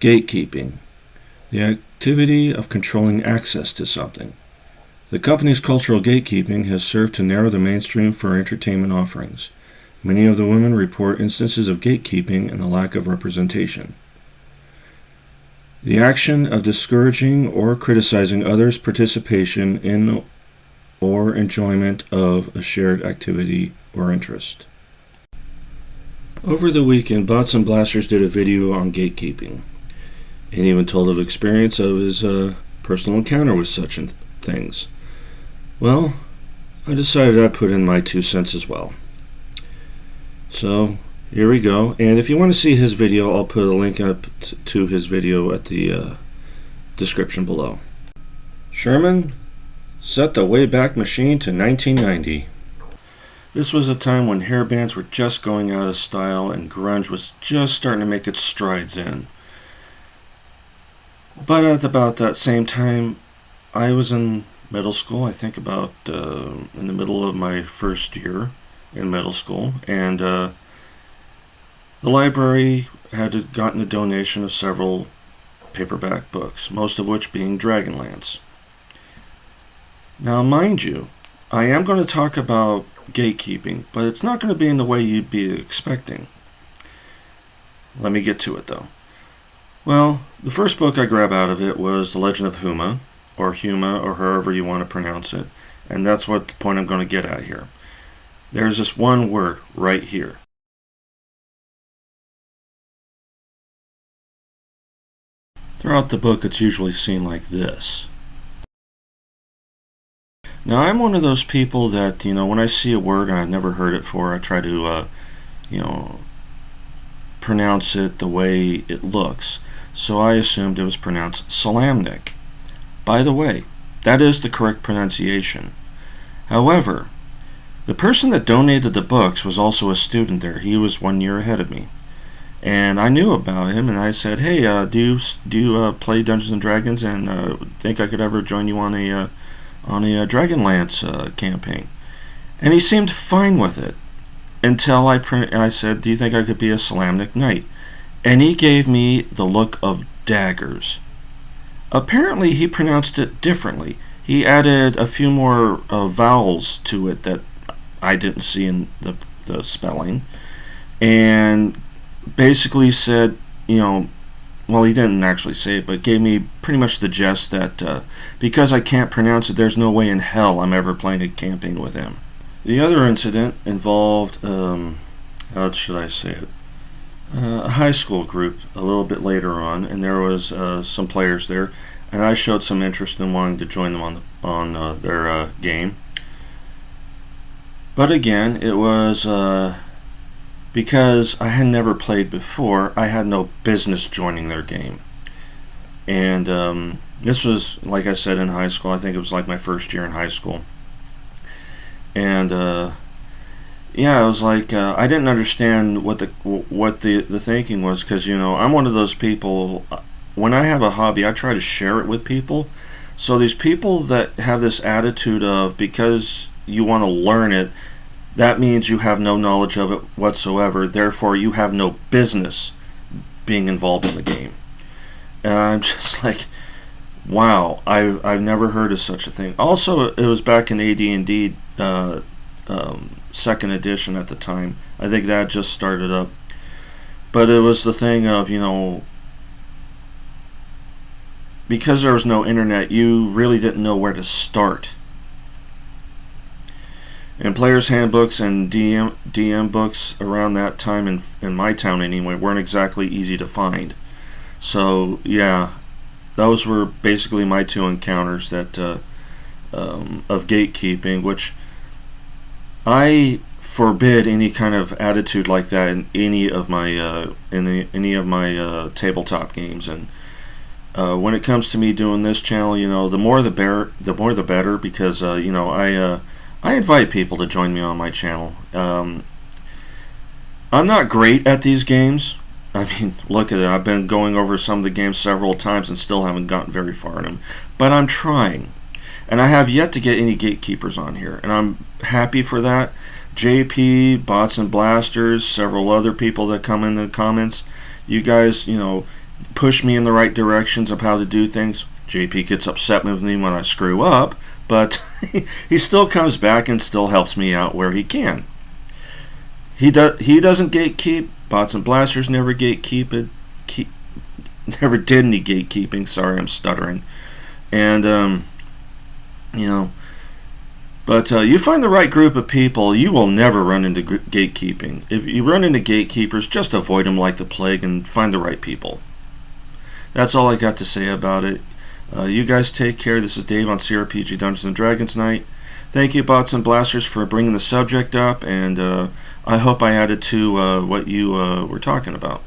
Gatekeeping, the activity of controlling access to something. The company's cultural gatekeeping has served to narrow the mainstream for entertainment offerings. Many of the women report instances of gatekeeping and the lack of representation. The action of discouraging or criticizing others' participation in or enjoyment of a shared activity or interest. Over the weekend, BotsNBlasters did a video on gatekeeping, and even told of experience of his personal encounter with such things. Well, I decided I'd put in my 2 cents as well. So, here we go. And if you want to see his video, I'll put a link up to his video at the description below. Sherman, set the Wayback Machine to 1990. This was a time when hair bands were just going out of style and grunge was just starting to make its strides in. But at about that same time, I was in middle school, I think about in the middle of my first year in middle school, and the library had gotten a donation of several paperback books, most of which being Dragonlance. Now, mind you, I am going to talk about gatekeeping, but it's not going to be in the way you'd be expecting. Let me get to it, though. Well, the first book I grabbed out of it was The Legend of Huma, or however you want to pronounce it, and that's what the point I'm going to get at here. There's this one word right here. Throughout the book, it's usually seen like this. Now, I'm one of those people that, when I see a word and I've never heard it before, I try to, pronounce it the way it looks. So I assumed it was pronounced Salamnik. By the way, that is the correct pronunciation. However, the person that donated the books was also a student there. He was 1 year ahead of me. And I knew about him, and I said, hey, do you play Dungeons & Dragons, and think I could ever join you on a Dragonlance campaign? And he seemed fine with it until I said, do you think I could be a Salamnik Knight? And he gave me the look of daggers. Apparently he pronounced it differently. He added a few more vowels to it that I didn't see in the spelling, and basically said, well, he didn't actually say it, but gave me pretty much the gist that because I can't pronounce it, there's no way in hell I'm ever playing a campaign with him. The other incident involved, how should I say it, a high school group a little bit later on, and there was some players there, and I showed some interest in wanting to join them on their game. But again, it was because I had never played before, I had no business joining their game. And this was, like I said, in high school. I think it was like my first year in high school. And yeah, I was like, I didn't understand what the thinking was, because I'm one of those people. When I have a hobby, I try to share it with people. So these people that have this attitude of, because you want to learn it, that means you have no knowledge of it whatsoever, therefore you have no business being involved in the game. And I'm just like, wow, I've never heard of such a thing. Also, it was back in AD&D 2nd edition at the time. I think that just started up. But it was the thing of, because there was no internet, you really didn't know where to start. And players' handbooks and DM books around that time, in my town anyway, weren't exactly easy to find. So yeah, those were basically my 2 encounters that of gatekeeping, which I forbid any kind of attitude like that in any of my tabletop games. And when it comes to me doing this channel, the more the better, because I invite people to join me on my channel. I'm not great at these games. I mean, look at it. I've been going over some of the games several times and still haven't gotten very far in them. But I'm trying. And I have yet to get any gatekeepers on here. And I'm happy for that. JP, BotsNBlasters, several other people that come in the comments. You guys, push me in the right directions of how to do things. JP gets upset with me when I screw up, but he still comes back and still helps me out where he can. He doesn't gatekeep. BotsNBlasters never gatekeep. Never did any gatekeeping. Sorry, I'm stuttering. And but you find the right group of people, you will never run into gatekeeping. If you run into gatekeepers, just avoid them like the plague and find the right people. That's all I got to say about it. You guys take care. This is Dave on CRPG Dungeons & Dragons Night. Thank you, BotsNBlasters, for bringing the subject up, and I hope I added to what you were talking about.